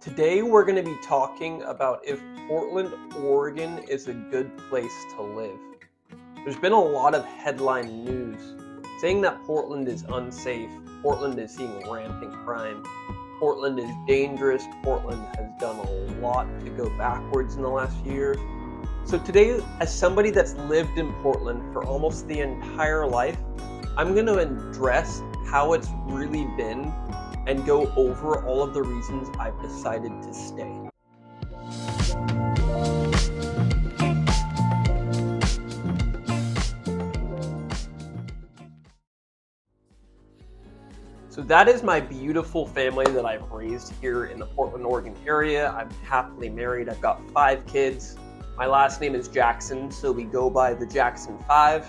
Today we're going to be talking about if Portland, Oregon is a good place to live. There's been a lot of headline news saying that Portland is unsafe, Portland is seeing rampant crime, Portland is dangerous, Portland has done a lot to go backwards in the last few years. So today, as somebody that's lived in Portland for almost the entire life, I'm going to address how it's really been and go over all of the reasons I've decided to stay. So that is my beautiful family that I've raised here in the Portland, Oregon area. I'm happily married. I've got 5 kids. My last name is Jackson, so we go by the Jackson 5.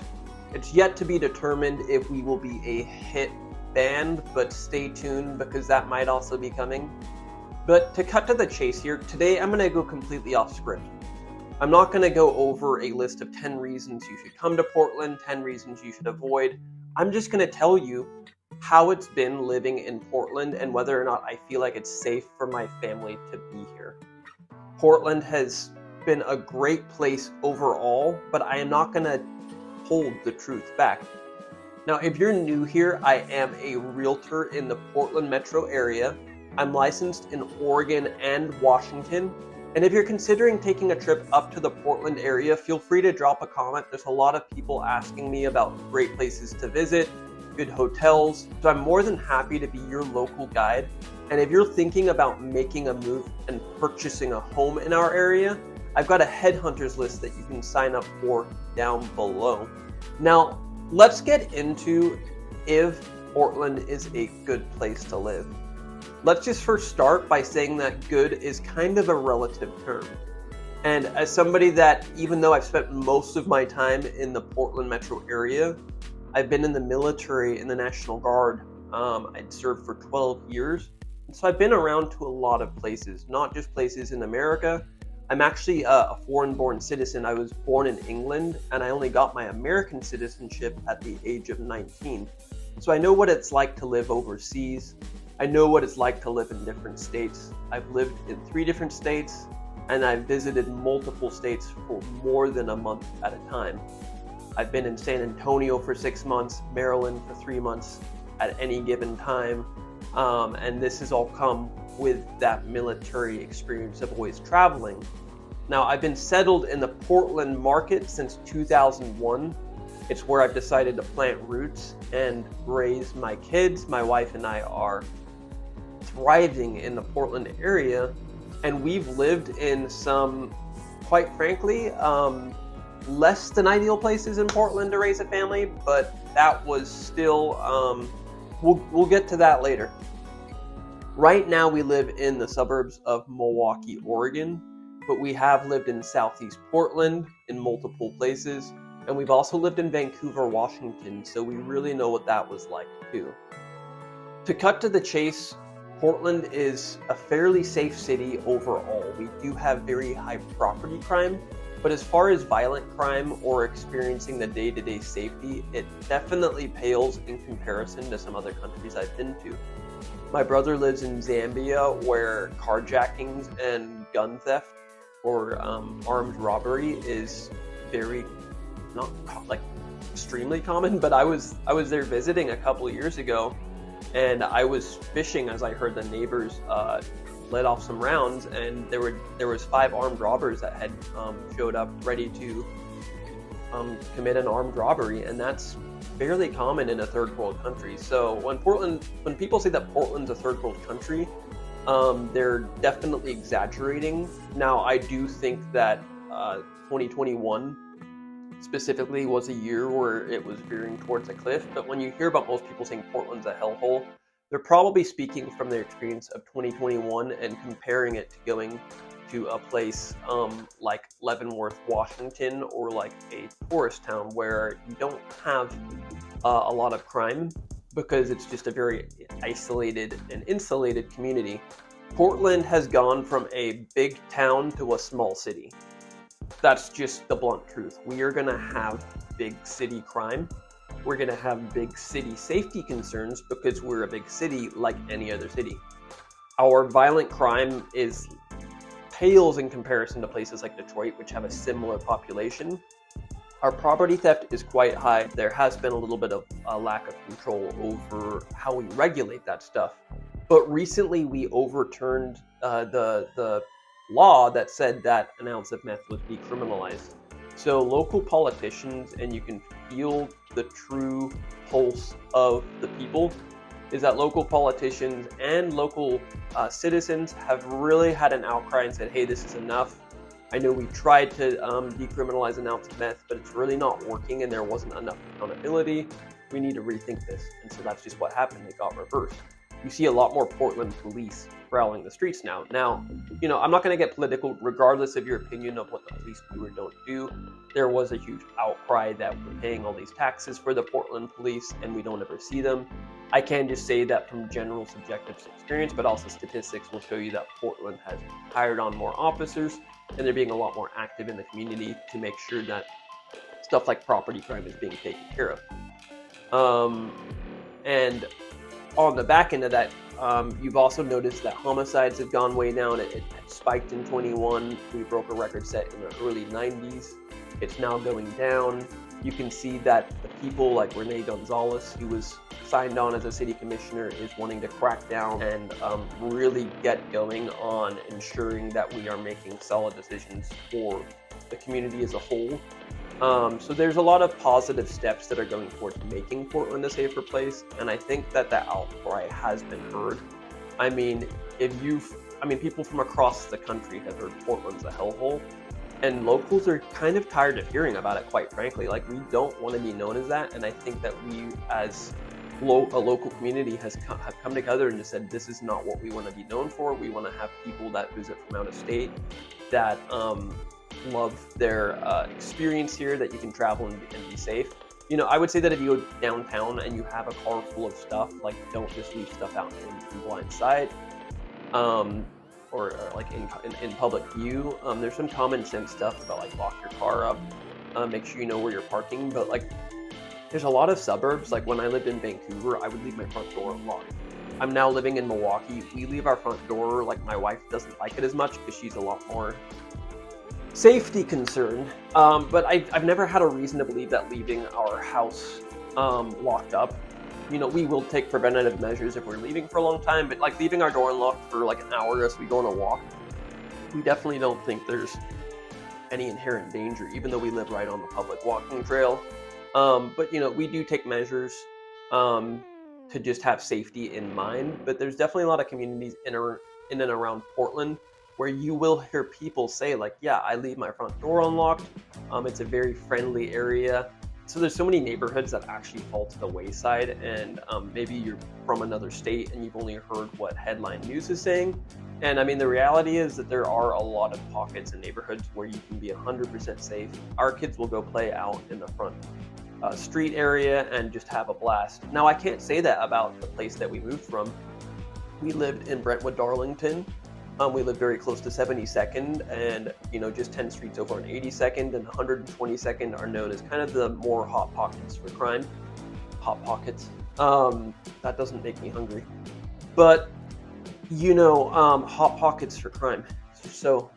It's yet to be determined if we will be a hit band, but stay tuned because that might also be coming. But to cut to the chase here, today I'm going to go completely off script. I'm not going to go over a list of 10 reasons you should come to Portland, 10 reasons you should avoid. I'm just going to tell you how it's been living in Portland and whether or not I feel like it's safe for my family to be here. Portland has been a great place overall, but I am not going to hold the truth back. Now, if you're new here, I am a realtor in the Portland metro area. I'm licensed in Oregon and Washington. And if you're considering taking a trip up to the Portland area, feel free to drop a comment. There's a lot of people asking me about great places to visit, good hotels. So I'm more than happy to be your local guide. And if you're thinking about making a move and purchasing a home in our area, I've got a headhunters list that you can sign up for down below. Now, let's get into if Portland is a good place to live. Let's just first start by saying that good is kind of a relative term. And as somebody that, even though I've spent most of my time in the Portland metro area, I've been in the military in the National Guard. I'd served for 12 years. And so I've been around to a lot of places, not just places in America. I'm actually a foreign-born citizen. I was born in England, and I only got my American citizenship at the age of 19. So I know what it's like to live overseas. I know what it's like to live in different states. I've lived in 3 different states, and I've visited multiple states for more than a month at a time. I've been in San Antonio for 6 months, Maryland for 3 months at any given time, and this has all come with that military experience of always traveling. Now, I've been settled in the Portland market since 2001. It's where I've decided to plant roots and raise my kids. My wife and I are thriving in the Portland area, and we've lived in some, quite frankly, less than ideal places in Portland to raise a family, but that was still, we'll get to that later. Right now we live in the suburbs of Milwaukee, Oregon, but we have lived in Southeast Portland in multiple places, and we've also lived in Vancouver, Washington, so we really know what that was like too. To cut to the chase, Portland is a fairly safe city overall. We do have very high property crime, but as far as violent crime or experiencing the day-to-day safety, it definitely pales in comparison to some other countries I've been to. My brother lives in Zambia, where carjackings and gun theft or armed robbery is very, not like extremely common, but I was there visiting a couple of years ago, and I was fishing as I heard the neighbors let off some rounds, and there was 5 armed robbers that had showed up ready to commit an armed robbery, and that's fairly common in a third world country. So when people say that Portland's a third world country, they're definitely exaggerating. Now, I do think that 2021 specifically was a year where it was veering towards a cliff, but when you hear about most people saying Portland's a hellhole, they're probably speaking from their experience of 2021 and comparing it to going to a place like Leavenworth, Washington, or like a tourist town where you don't have a lot of crime because it's just a very isolated and insulated community. Portland has gone from a big town to a small city. That's just the blunt truth. We are going to have big city crime. We're going to have big city safety concerns because we're a big city like any other city. Our violent crime pales in comparison to places like Detroit, which have a similar population. Our property theft is quite high. There has been a little bit of a lack of control over how we regulate that stuff. But recently we overturned the law that said that an ounce of meth was decriminalized. So local politicians, and you can feel the true pulse of the people, is that local politicians and local citizens have really had an outcry and said, hey, this is enough. I know we tried to decriminalize an ounce of meth, but it's really not working and there wasn't enough accountability. We need to rethink this. And so that's just what happened. It got reversed. You see a lot more Portland police prowling the streets now. Now, I'm not going to get political regardless of your opinion of what the police do or don't do. There was a huge outcry that we're paying all these taxes for the Portland police and we don't ever see them. I can just say that from general subjective experience, but also statistics will show you that Portland has hired on more officers and they're being a lot more active in the community to make sure that stuff like property crime is being taken care of. And on the back end of that, you've also noticed that homicides have gone way down. It spiked in 21. We broke a record set in the early 90s. It's now going down. You can see that the people like Rene Gonzalez, who was signed on as a city commissioner, is wanting to crack down and really get going on ensuring that we are making solid decisions for the community as a whole. So there's a lot of positive steps that are going towards making Portland a safer place, and I think that the outcry has been heard. I mean, people from across the country have heard Portland's a hellhole, and locals are kind of tired of hearing about it, quite frankly. Like, we don't want to be known as that, and I think that we, as a local community, have come together and just said, this is not what we want to be known for. We want to have people that visit from out of state that love their experience here, that you can travel and be safe. I would say that if you go downtown and you have a car full of stuff, like, don't just leave stuff out in blind sight, or like in public view. There's some common sense stuff about like lock your car up, make sure you know where you're parking. But like, there's a lot of suburbs. Like when I lived in Vancouver, I would leave my front door unlocked. I'm now living in Milwaukee. We leave our front door, like, my wife doesn't like it as much because she's a lot more safety concerned, but I've never had a reason to believe that leaving our house locked up. We will take preventative measures if we're leaving for a long time, but like leaving our door unlocked for like an hour as we go on a walk, we definitely don't think there's any inherent danger, even though we live right on the public walking trail. But we do take measures to just have safety in mind. But there's definitely a lot of communities in and around Portland where you will hear people say, like, yeah, I leave my front door unlocked. It's a very friendly area. So there's so many neighborhoods that actually fall to the wayside, and maybe you're from another state and you've only heard what headline news is saying. And I mean, the reality is that there are a lot of pockets and neighborhoods where you can be 100% safe. Our kids will go play out in the front street area and just have a blast. Now, I can't say that about the place that we moved from. We lived in Brentwood, Darlington. We live very close to 72nd, and just 10 streets over on 82nd and 122nd are known as kind of the more hot pockets for crime. Hot pockets. That doesn't make me hungry, but hot pockets for crime. So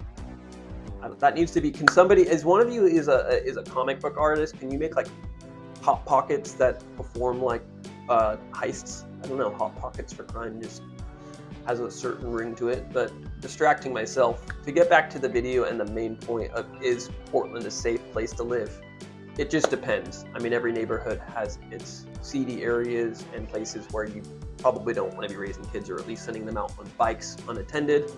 that needs to be. Can somebody? Is one of you is a comic book artist? Can you make like hot pockets that perform like heists? I don't know. Hot pockets for crime just has a certain ring to it, but distracting myself. To get back to the video and the main point of, is Portland a safe place to live? It just depends. I mean, every neighborhood has its seedy areas and places where you probably don't want to be raising kids, or at least sending them out on bikes unattended.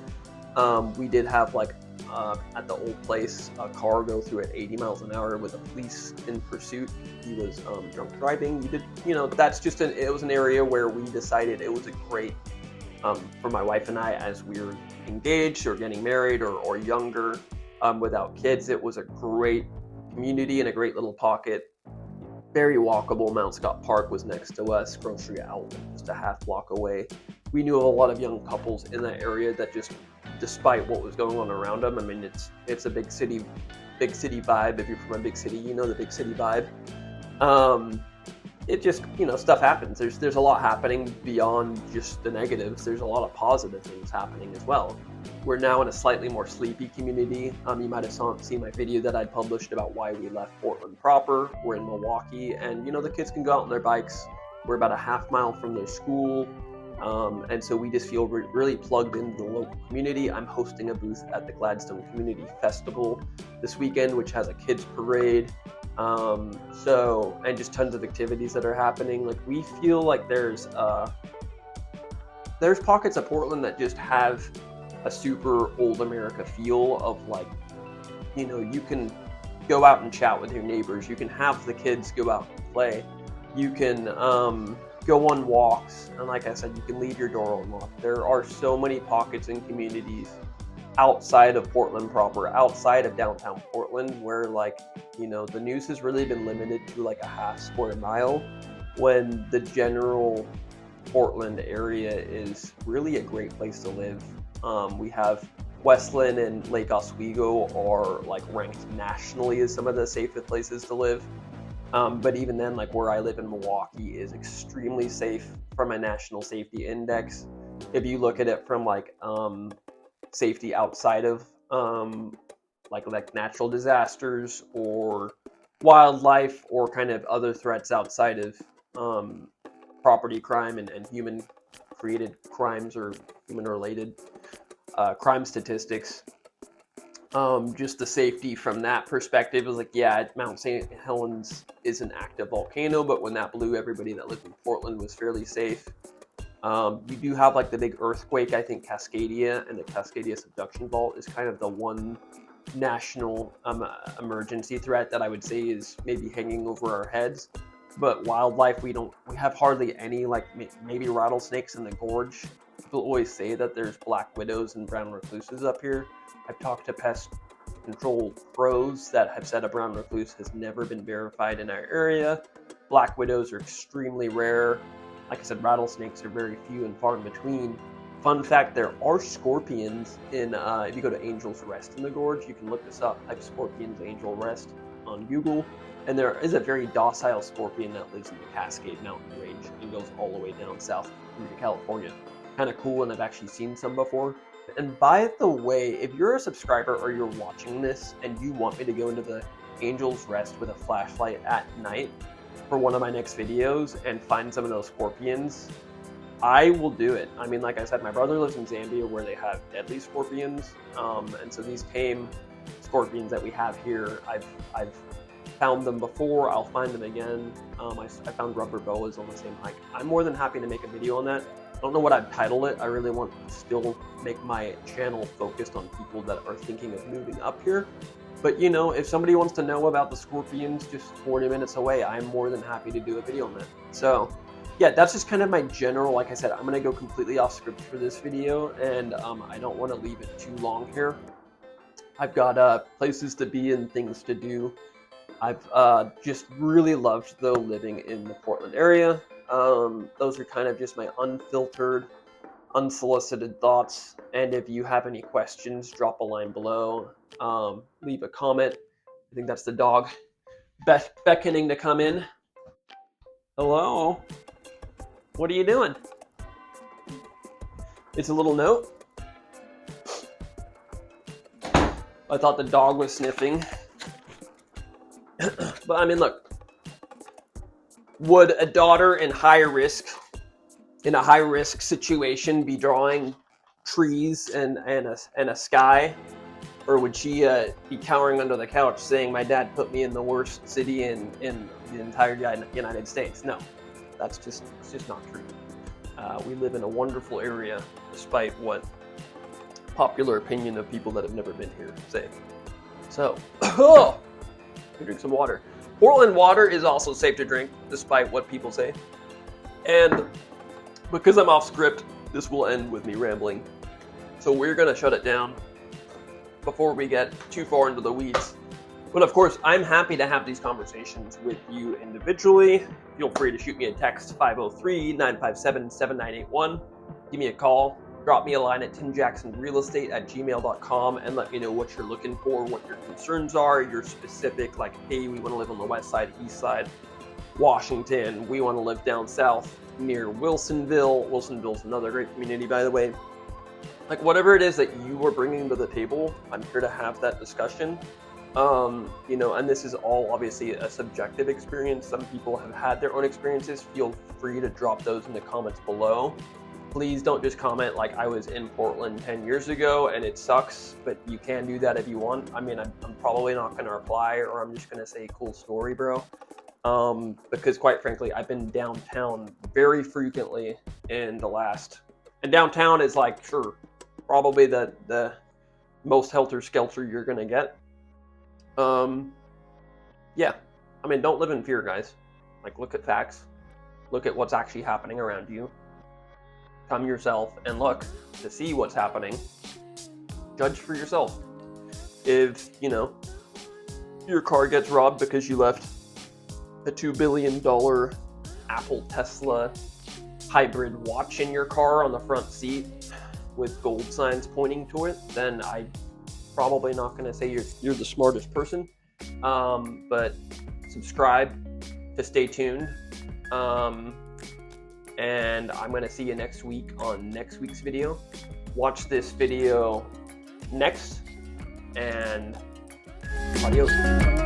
We did have at the old place, a car go through at 80 miles an hour with a police in pursuit. He was drunk driving. That's just it was an area where we decided it was a great, for my wife and I, as we were engaged or getting married or younger, without kids, it was a great community and a great little pocket. Very walkable. Mount Scott Park was next to us. Grocery outlet just a half block away. We knew of a lot of young couples in that area that just, despite what was going on around them, I mean, it's a big city vibe. If you're from a big city, the big city vibe. it just, stuff happens. There's a lot happening beyond just the negatives. There's a lot of positive things happening as well. We're now in a slightly more sleepy community. You might have seen my video that I published about why we left Portland proper. We're in Milwaukee, and the kids can go out on their bikes. We're about a half mile from their school. And so we just feel really plugged into the local community. I'm hosting a booth at the Gladstone Community Festival this weekend, which has a kids parade. And just tons of activities that are happening. Like, we feel like there's pockets of Portland that just have a super old America feel of, like, you can go out and chat with your neighbors. You can have the kids go out and play. You can go on walks. And like I said, you can leave your door unlocked. There are so many pockets and communities outside of Portland proper, outside of downtown Portland, where, like, the news has really been limited to like a half square mile, when the general Portland area is really a great place to live. We have Westland and Lake Oswego are like ranked nationally as some of the safest places to live. But even then, like, where I live in Milwaukee is extremely safe from a national safety index. If you look at it from like safety outside of like natural disasters or wildlife or kind of other threats outside of property crime and human created crimes or human related crime statistics, just the safety from that perspective is like, yeah, Mount St. Helens is an active volcano, but when that blew, everybody that lived in Portland was fairly safe. You do have like the big earthquake, I think Cascadia, and the Cascadia subduction fault is kind of the one national emergency threat that I would say is maybe hanging over our heads. But wildlife, we have hardly any, like maybe rattlesnakes in the gorge. People always say that there's black widows and brown recluses up here. I've talked to pest control pros that have said a brown recluse has never been verified in our area. Black widows are extremely rare. Like I said, rattlesnakes are very few and far in between. Fun fact, there are scorpions in, if you go to Angel's Rest in the gorge, you can look this up, type scorpions Angel Rest on Google, and there is a very docile scorpion that lives in the Cascade Mountain Range and goes all the way down south into California. Kind of cool, and I've actually seen some before. And by the way, if you're a subscriber or you're watching this and you want me to go into the Angel's Rest with a flashlight at night for one of my next videos and find some of those scorpions, I will do it. I mean, like I said, my brother lives in Zambia where they have deadly scorpions, and so these tame scorpions that we have here, I've found them before. I'll find them again. I found rubber boas on the same hike. I'm more than happy to make a video on that. I don't know what I'd title it. I really want to still make my channel focused on people that are thinking of moving up here. But if somebody wants to know about the scorpions just 40 minutes away, I'm more than happy to do a video on that. So yeah, that's just kind of my general, like I said, I'm going to go completely off script for this video, and I don't want to leave it too long here. I've got places to be and things to do. I've just really loved, though, living in the Portland area. Those are kind of just my unfiltered, unsolicited thoughts. And if you have any questions, drop a line below. Leave a comment. I think that's the dog beckoning to come in. Hello? What are you doing? It's a little note. I thought the dog was sniffing. But I mean, look. Would a daughter in a high-risk situation be drawing trees and a sky? Or would she be cowering under the couch saying, my dad put me in the worst city in the entire United States? No, it's just not true. We live in a wonderful area, despite what popular opinion of people that have never been here say. So, drink some water. Portland water is also safe to drink, despite what people say. And because I'm off script, this will end with me rambling. So we're going to shut it down before we get too far into the weeds. But of course, I'm happy to have these conversations with you individually. Feel free to shoot me a text, 503-957-7981. Give me a call. Drop me a line at timjacksonrealestate@gmail.com and let me know what you're looking for, what your concerns are, your specific, like, hey, we want to live on the west side, east side. Washington. We want to live down south near Wilsonville. Wilsonville's another great community, by the way. Like, whatever it is that you are bringing to the table, I'm here to have that discussion. You know, and this is all obviously a subjective experience. Some people have had their own experiences. Feel free to drop those in the comments below. Please don't just comment like I was in Portland 10 years ago and it sucks, but you can do that if you want. I mean, I'm probably not going to reply, or I'm just going to say cool story, bro. Because quite frankly, I've been downtown very frequently in the last, and downtown is like, sure, probably the most helter-skelter you're going to get. Yeah, I mean, don't live in fear, guys. Like, look at facts. Look at what's actually happening around you. Come yourself and look to see what's happening. Judge for yourself. If, you know, your car gets robbed because you left a $2 billion Apple Tesla hybrid watch in your car on the front seat with gold signs pointing to it, then I'm probably not going to say you're the smartest person. But subscribe to stay tuned. And I'm going to see you next week on next week's video. Watch this video next, and adios.